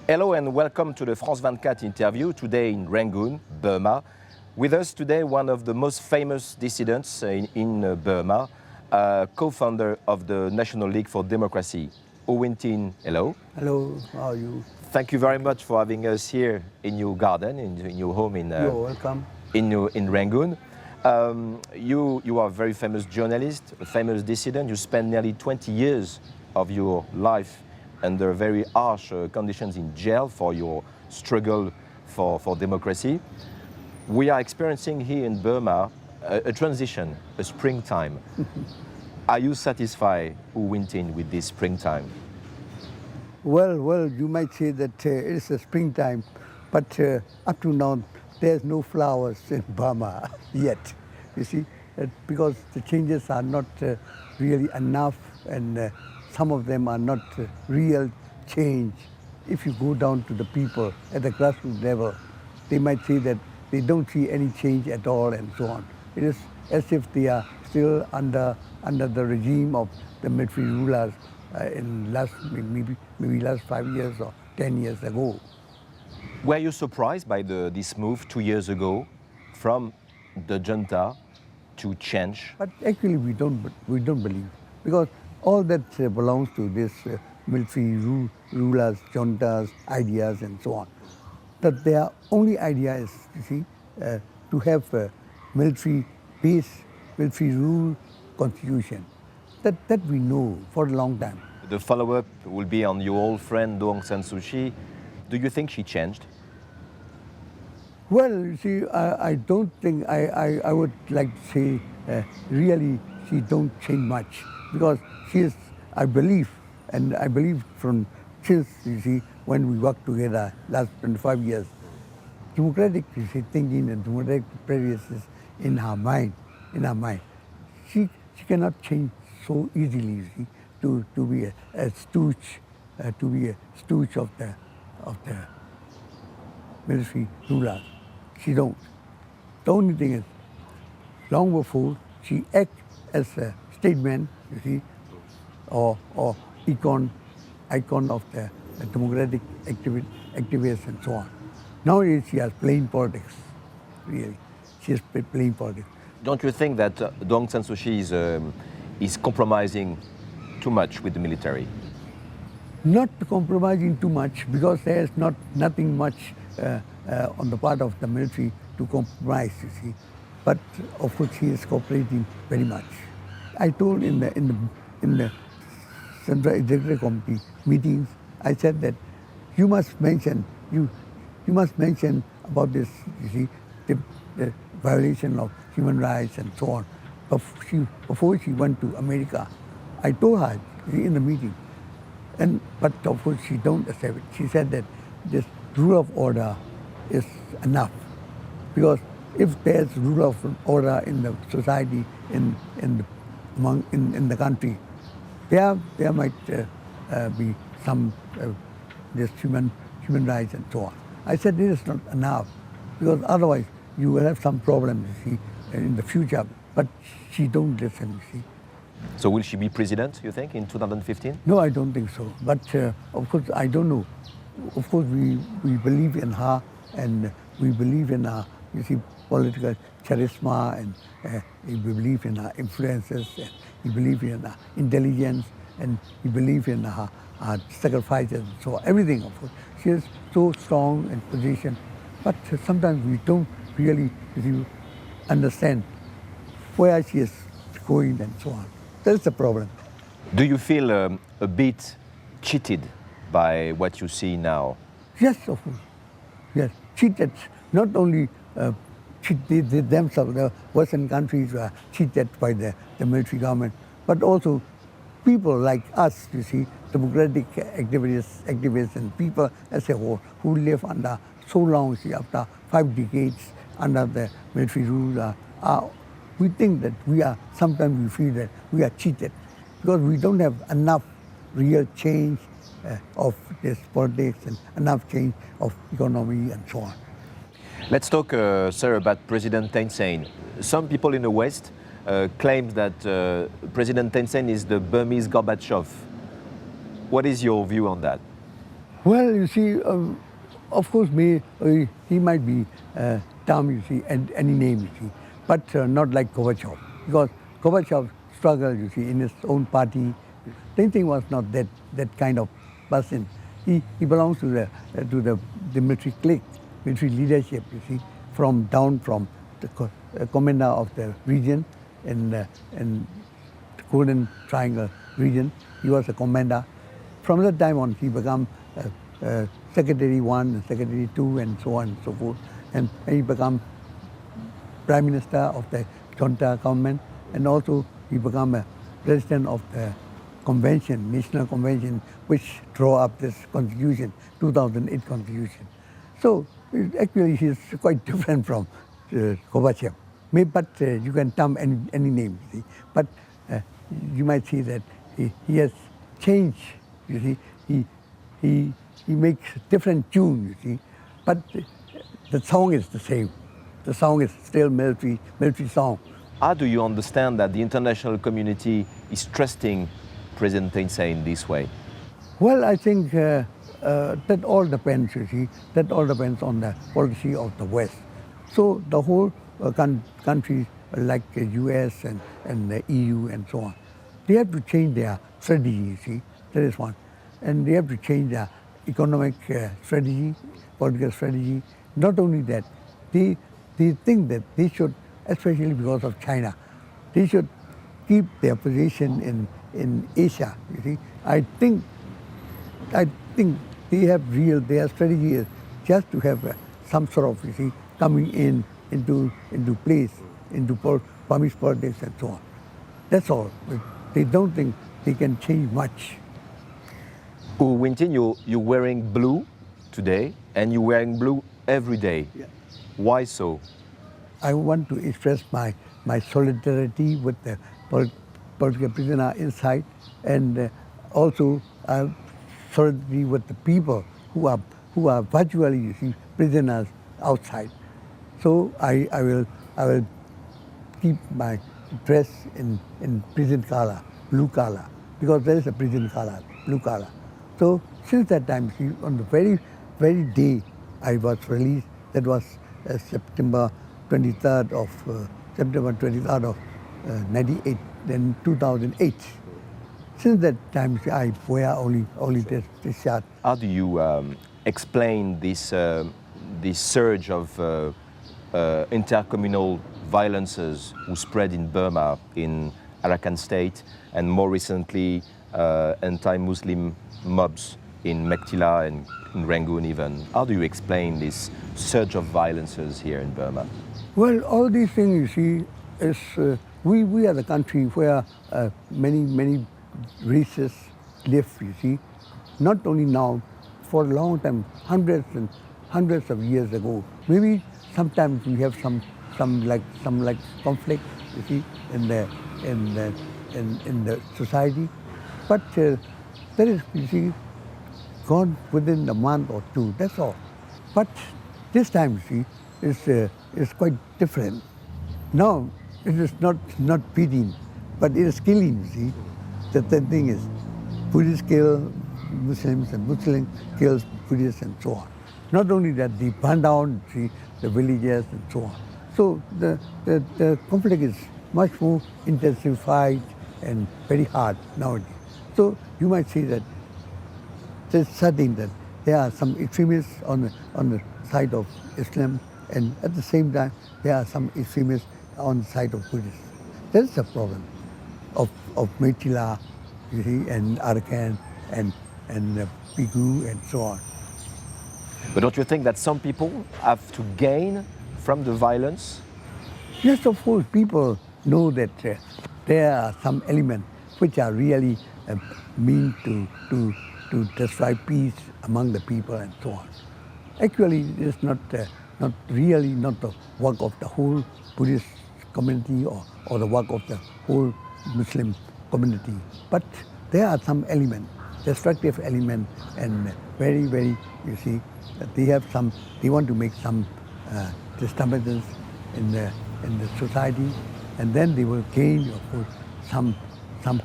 Hello and welcome to the France 24 interview today in Rangoon, Burma. With us today, one of the most famous dissidents in Burma, co-founder of the National League for Democracy, Win Tin. Hello. Hello, how are you? Thank you very much for having us here in your garden, in your home in You're welcome. in Rangoon. You are a very famous journalist, a famous dissident. You spent nearly 20 years of your life under very harsh conditions in jail for your struggle for democracy. We are experiencing here in Burma a transition, a springtime. Are you satisfied, Win Tin, with this springtime? Well, you might say that it's a springtime, but up to now, there's no flowers in Burma yet, you see, because the changes are not really enough, and some of them are not real change. If you go down to the people at the grassroots level, they might say that they don't see any change at all and so on. It is as if they are still under the regime of the military rulers in maybe last 5 years or 10 years ago. Were you surprised by this move 2 years ago from the junta to change? But actually we don't believe, because all that belongs to this military rulers, juntas, ideas and so on. That their only idea is, you see, to have a military base, military rule constitution. That we know for a long time. The follow-up will be on your old friend Aung San Suu Kyi. Do you think she changed? Well, you see, I don't think, I would like to say, really she don't change much, because she is, I believe from since, you see, when we worked together last 25 years, democratic, you see, thinking and democratic prejudices in her mind. She cannot change so easily, you see, to be a stooge of the military rulers. She don't. The only thing is, long before she act as a statesman, you see, or icon of the democratic activists and so on. Nowadays she has plain politics, really. She is plain politics. Don't you think that Aung San Suu Kyi is compromising too much with the military? Not compromising too much, because there is nothing much on the part of the military to compromise, you see. But of course he is cooperating very much. I told in the Central Executive Committee meetings, I said that you must mention about this, you see, the violation of human rights and so on. Before she went to America, I told her in the meeting, but of course she don't accept it. She said that this rule of order is enough, because if there's rule of order in the society, in the country, there might be some this human rights and so on. I said this is not enough, because otherwise you will have some problems, you see, in the future. But she don't listen, you see. So will she be president, you think, in 2015? No, I don't think so. But of course, I don't know. Of course, we believe in her, and we believe in her, you see, political charisma, and we believe in her influences, and we believe in her intelligence, and we believe in her sacrifices, and so on. Everything, of course. She is so strong in position, but sometimes we don't really, you see, understand where she is going and so on. That's the problem. Do you feel a bit cheated by what you see now? Yes, of course. Yes, cheated. Not only cheated themselves, the Western countries were cheated by the military government, but also people like us, you see, democratic activists and people as a whole who live under so long, see, after 5 decades under the military rule, we think that sometimes we feel that we are cheated, because we don't have enough real change of this politics and enough change of economy and so on. Let's talk, sir, about President Thein Sein. Some people in the West claims that President Thein Sein is the Burmese Gorbachev. What is your view on that? Well, you see, of course, he might be termed, you see, any name, you see, but not like Gorbachev, because Gorbachev struggled, you see, in his own party. Thein Sein was not that kind of person. He belongs to the military clique, military leadership, you see, down from the commander of the region in the Golden Triangle region. He was a commander. From that time on, he became Secretary 1 and Secretary 2 and so on and so forth. And he became Prime Minister of the junta government, and also he became a President of the Convention, National Convention, which drew up this Constitution, 2008 Constitution. So actually he's quite different from Gorbachev. But you can term any name, you see. But you might see that he has changed, you see. He makes different tune, you see. But the song is the same. The song is still military song. How do you understand that the international community is trusting President Thein Sein this way? Well, I think that all depends, you see. That all depends on the policy of the West. So the whole countries like the US and the EU and so on, they have to change their strategy, you see. That is one. And they have to change their economic strategy, political strategy. Not only that, they think that they should, especially because of China, they should keep their position in Asia, you see. I think they have their strategy is just to have some sort of, you see, coming into place, into Burmese politics and so on. That's all. They don't think they can change much. Win Tin, you're wearing blue today, and you're wearing blue every day. Yeah. Why so? I want to express my solidarity with the political prisoner inside, and also solidarity with the people who are virtually, you see, prisoners outside. So I will keep my dress in prison color, blue color, because there is a prison color, blue color. So since that time, see, on the very day I was released, that was September 23rd of 98, then 2008. Since that time, I wear only this shirt. How do you explain this surge of intercommunal violences who spread in Burma, in Arakan State, and more recently anti-Muslim mobs in Mektila and in Rangoon even? How do you explain this surge of violences here in Burma? Well, all these things, you see, is we are the country where many races live, you see. Not only now, for a long time, hundreds of years ago. Maybe sometimes we have some conflict, you see, in the society, but that is, you see, gone within a month or two. That's all. But this time, you see, is quite different. Now it is not beating, but it is killing. You see, the thing is, Buddhists kill Muslims and Muslims kill Buddhists and so on. Not only that, they burn down, see, the villages and so on. So the conflict is much more intensified and very hard nowadays. So you might see that it's certain that there are some extremists on the side of Islam, and at the same time there are some extremists on the side of Buddhists. That's the problem of Mektila, you see, and Arakan and Pigu and so on. But don't you think that some people have to gain from the violence? Yes, of course, people know that there are some elements which are really mean to destroy peace among the people and so on. Actually, it is not really the work of the whole Buddhist community or the work of the whole Muslim community. But there are some elements, destructive elements, and very, you see, they want to make some disturbance in the society, and then they will gain, of course, some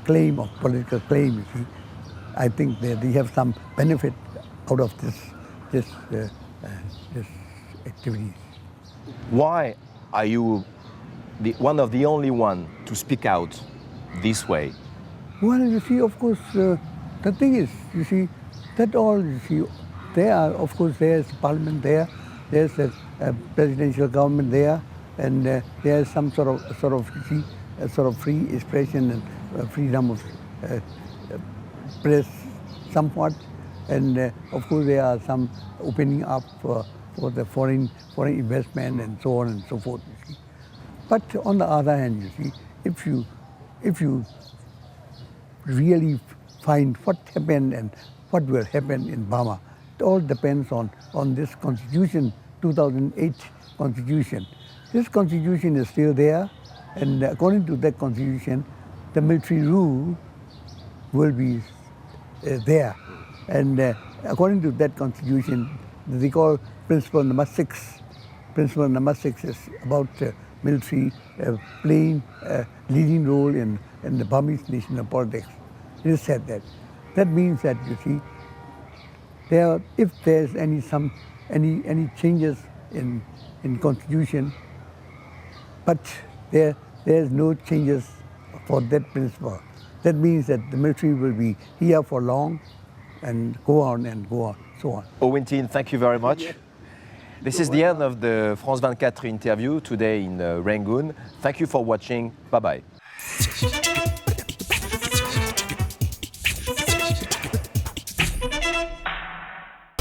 claim of political claim. You see, I think that they have some benefit out of this activities. Why are you one of the only one to speak out this way? Well, you see, of course, the thing is, you see, that all, you see, there are, of course, there's parliament there, there's a presidential government there, and there's some sort of, you see, a sort of free expression and freedom of press somewhat, and of course there are some opening up for the foreign investment and so on and so forth. You see. But on the other hand, you see, if you really find what happened and what will happen in Burma, it all depends on this constitution, 2008 constitution. This constitution is still there, and according to that constitution, the military rule will be there. And according to that constitution, they call principle number 6. Principle number 6 is about military playing a leading role in the Burmese national politics. It is said that. That means that, you see, if there's any changes in constitution, but there's no changes for that principle. That means that the military will be here for long and go on, so on. Aung Win Tin, thank you very much. This is the end of the France 24 interview today in Rangoon. Thank you for watching. Bye-bye.